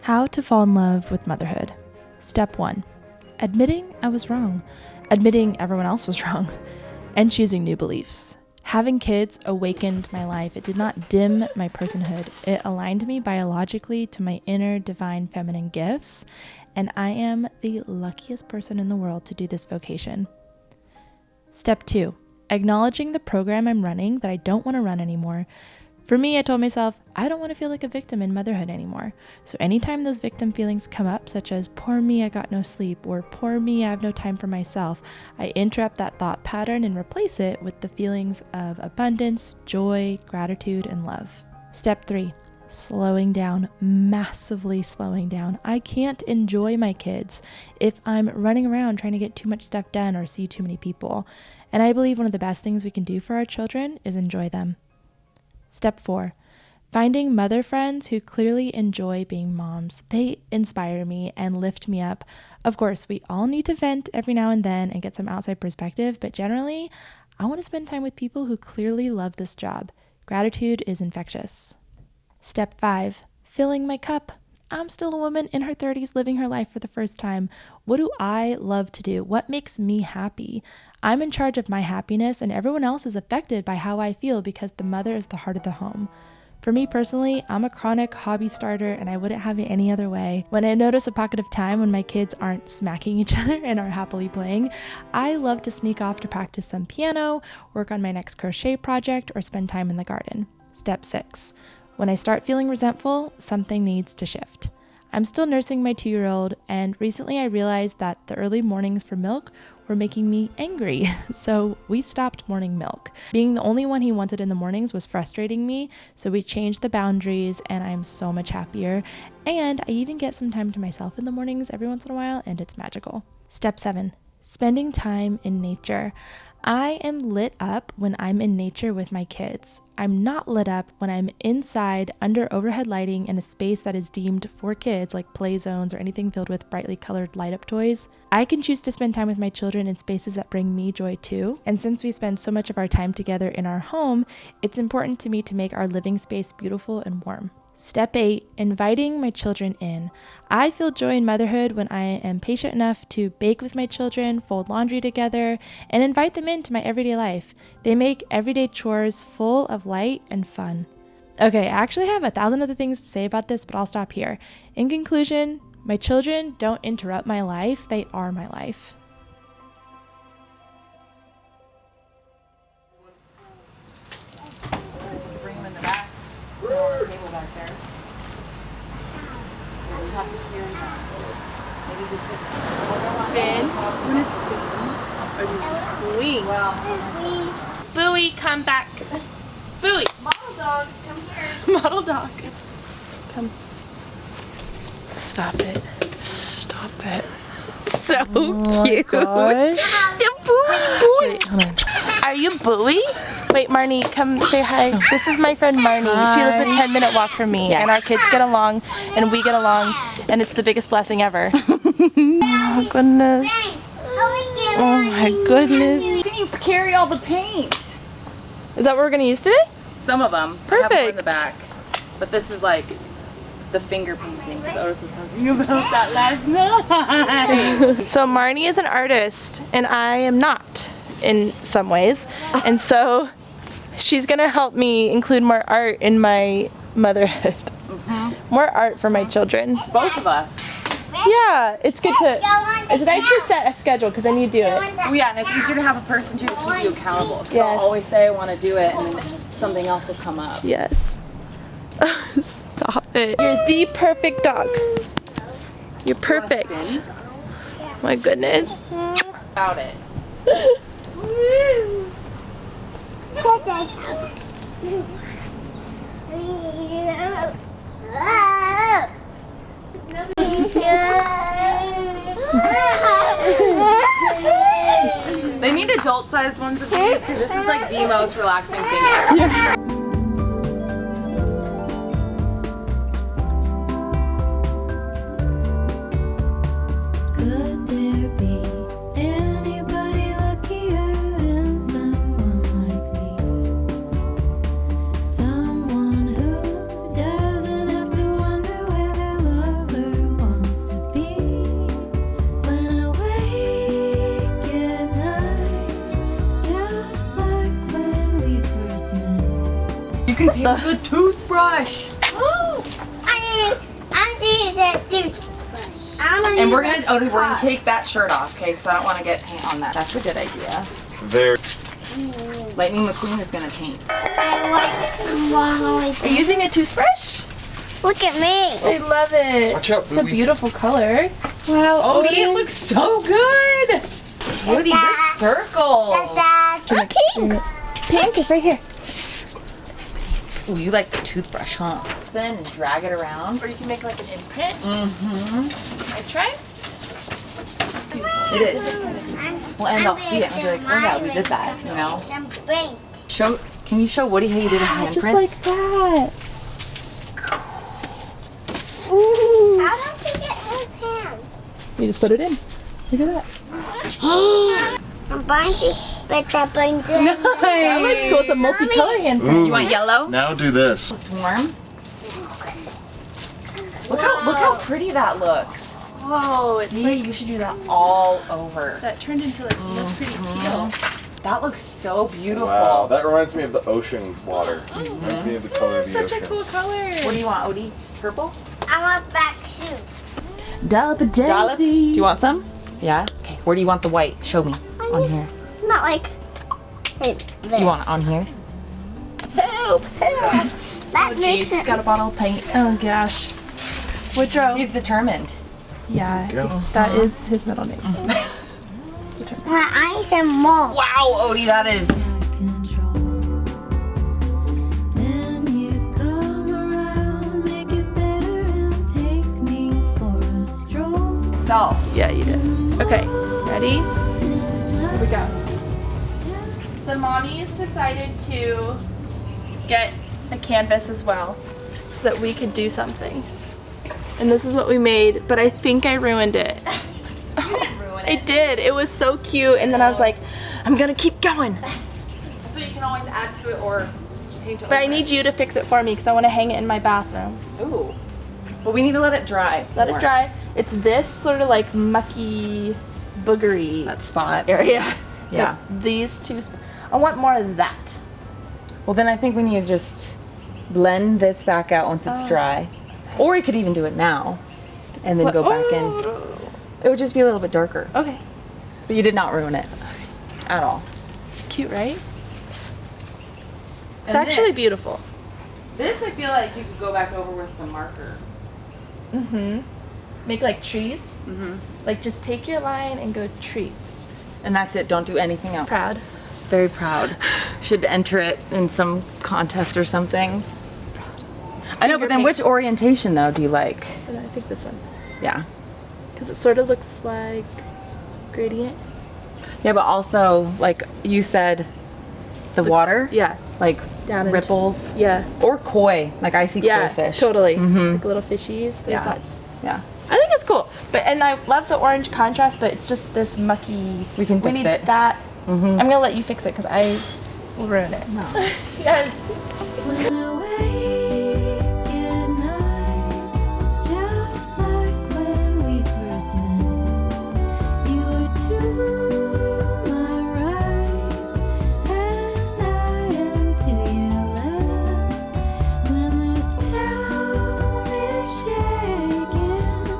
How to fall in love with motherhood. Step 1. Admitting I was wrong. Admitting everyone else was wrong. And choosing new beliefs. Having kids awakened my life. It did not dim my personhood. It aligned me biologically to my inner divine feminine gifts. And I am the luckiest person in the world to do this vocation. Step 2. Acknowledging the program I'm running that I don't want to run anymore. For me, I told myself, I don't want to feel like a victim in motherhood anymore. So anytime those victim feelings come up, such as, poor me, I got no sleep, or poor me, I have no time for myself, I interrupt that thought pattern and replace it with the feelings of abundance, joy, gratitude, and love. Step 3, slowing down, massively slowing down. I can't enjoy my kids if I'm running around trying to get too much stuff done or see too many people. And I believe one of the best things we can do for our children is enjoy them. Step 4, finding mother friends who clearly enjoy being moms. They inspire me and lift me up. Of course, we all need to vent every now and then and get some outside perspective, but generally, I want to spend time with people who clearly love this job. Gratitude is infectious. Step 5, filling my cup. I'm still a woman in her 30s living her life for the first time. What do I love to do? What makes me happy? I'm in charge of my happiness, and everyone else is affected by how I feel because the mother is the heart of the home. For me personally, I'm a chronic hobby starter and I wouldn't have it any other way. When I notice a pocket of time when my kids aren't smacking each other and are happily playing, I love to sneak off to practice some piano, work on my next crochet project, or spend time in the garden. Step 6. When I start feeling resentful, something needs to shift. I'm still nursing my 2-year-old, and recently I realized that the early mornings for milk were making me angry, so we stopped morning milk. Being the only one he wanted in the mornings was frustrating me, so we changed the boundaries, and I'm so much happier. And I even get some time to myself in the mornings every once in a while, and it's magical. Step 7, spending time in nature. I am lit up when I'm in nature with my kids. I'm not lit up when I'm inside under overhead lighting in a space that is deemed for kids, like play zones or anything filled with brightly colored light up toys. I can choose to spend time with my children in spaces that bring me joy too. And since we spend so much of our time together in our home, it's important to me to make our living space beautiful and warm. Step 8, inviting my children in. I feel joy in motherhood when I am patient enough to bake with my children, fold laundry together, and invite them into my everyday life. They make everyday chores full of light and fun. Okay, I actually have 1,000 other things to say about this, but I'll stop here. In conclusion, my children don't interrupt my life, they are my life. Bring them in the back. On the table back there. You have to carry that. Maybe just Spin. I'm gonna spin. Or do you swing? well. Bowie, come back. Bowie. Model dog, come here. Model dog. Come. Stop it. Stop it. So cute. Gosh. The Bowie boy. Wait, hold on. Are you Bowie? Wait, Marnie, come say hi. This is my friend Marnie. She lives a 10-minute walk from me, and our kids get along, and we get along, and it's the biggest blessing ever. Oh, goodness. Oh my goodness. Can you carry all the paint? Is that what we're gonna use today? Some of them. I have more in the Perfect. back. But this is like the finger painting because Otis was talking about that last night. So Marnie is an artist and I am not in some ways. And so she's gonna help me include more art in my motherhood. More art for my children. Both of us. Yeah, it's good to, it's nice to set a schedule because then you do it. Well, yeah, and it's easier to have a person too to keep you accountable. 'Cause Yes. I'll always say I want to do it, and then something else will come up. Yes. Stop it. You're the perfect dog. You're perfect. Spin My goodness. about it. They need adult-sized ones of these because this is like the most relaxing thing ever. Could there be anybody luckier than someone like me? Someone who doesn't have to wonder where their lover wants to be. When I wake at night, just like when we first met. You can paint with a toothbrush. And we're gonna take that shirt off, okay? Because I don't want to get paint on that. That's a good idea. There. Lightning McQueen is gonna paint. Are you using a toothbrush? Look at me. I love it. Watch out, It's a booby. beautiful color. Wow. Odie, it looks so good. Odie, good circles. Pink is right here. Ooh, you like the toothbrush, huh? Then and drag it around. Or you can make like an imprint. Mm-hmm. I try. It is. Well, and they'll see it and be like, oh yeah, we did that, you know? Show. Can you show Woody how you did a handprint? Just like that. How does he get his hand? You just put it in. Look at that. I'm bungee, but that brings it. That looks cool. It's a multicolor handprint. Ooh. You want yellow? Now do this. It's warm. Look how pretty that looks. Whoa, it's See, like you should do that all over. that turned into like that's pretty teal. That looks so beautiful. Wow, that reminds me of the ocean water. Reminds me of the color of the Such a ocean. cool color. What do you want, Odie? Purple? I want back shoe. Dollop a Dollop? Do you want some? Yeah? Okay, where do you want the white? Show me. On here. Not like right there. You want it on here? Help! Help! That makes Jeez, it. got a bottle of paint. Oh gosh. Woodrow. He's determined. Yeah, Go. that is his middle name. My eyes are more. Wow, Odie, that is. Control. Then you come around, make it better, and take me for a stroll. So, Yeah, you did. Okay, ready? Here we go. So mommy's decided to get a canvas as well so that we could do something. And this is what we made, but I think I ruined it. I did. It was so cute, and then I was like, I'm gonna keep going. so you can always add to it or paint over But I need you to fix it for me because I want to hang it in my bathroom. Ooh. But we need to let it dry. Let more. it dry. It's this sort of like mucky, boogery That spot. area. Yeah. It's these two. I want more of that. Well, then I think we need to just blend this back out once it's dry. Or you could even do it now and then go back in. It would just be a little bit darker. Okay. But you did not ruin it at all. It's cute, right? It's And actually this- beautiful. This I feel like you could go back over with some marker. Mm-hmm. Make like trees. Mm-hmm. Like just take your line and go trees. And that's it. Don't do anything else. Proud. Very proud. Should enter it in some contest or something. I know, but then Finger which orientation though do you like? And I think this one. Yeah. Because it sort of looks like gradient. Yeah, but also like you said, the Looks- water, Yeah. like Down into- ripples, Yeah. or koi. Like I see Yeah. koi fish. Totally. Mhm. Like little fishies. There's Yeah. lots. Yeah. I think it's cool. But and I love the orange contrast, but it's just this mucky. We can We fix need it. that. Mhm. I'm gonna let you fix it because I will ruin it. No. Yes. When I wake at night, just like when we first met, you were to my right, and I am to your left. When this town is shaking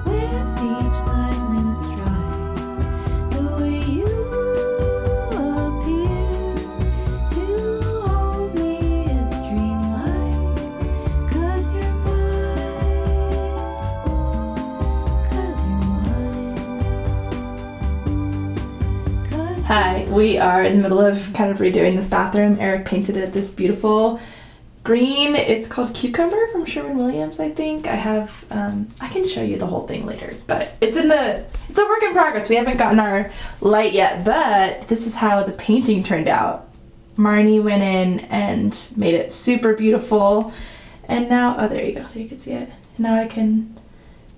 with each lightning strike, the way you appear to hold me is dreamlike. 'Cause you're mine, 'cause you're mine, 'cause Hi, we are in the middle of kind of redoing this bathroom. Eric painted it this beautiful green. It's called Cucumber from Sherwin-Williams, I think. I have, I can show you the whole thing later, but it's a work in progress. We haven't gotten our light yet, but this is how the painting turned out. Marnie went in and made it super beautiful. And now, oh, there you go. There you can see it. And now I can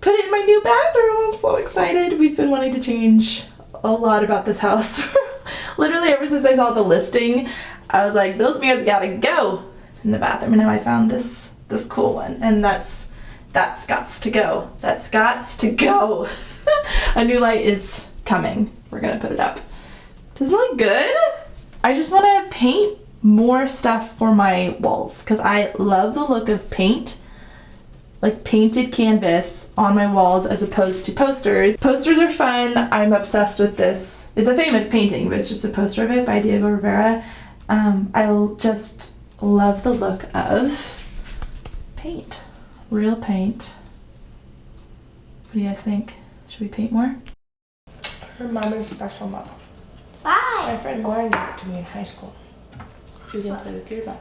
put it in my new bathroom. I'm so excited. We've been wanting to change a lot about this house. Literally ever since I saw the listing, I was like, those mirrors gotta go in the bathroom. And now I found this cool one, and that's gots to go. That's gots to go. A new light is coming. We're gonna put it up. Doesn't it look good? I just want to paint more stuff for my walls because I love the look of paint, like painted canvas on my walls as opposed to posters. Posters are fun. I'm obsessed with this. It's a famous painting, but it's just a poster of it by Diego Rivera. Just love the look of paint, real paint. What do you guys think? Should we paint more? Her mom is a special mom. Bye. My friend Lauren gave it to me in high school. She was gonna play with your mom.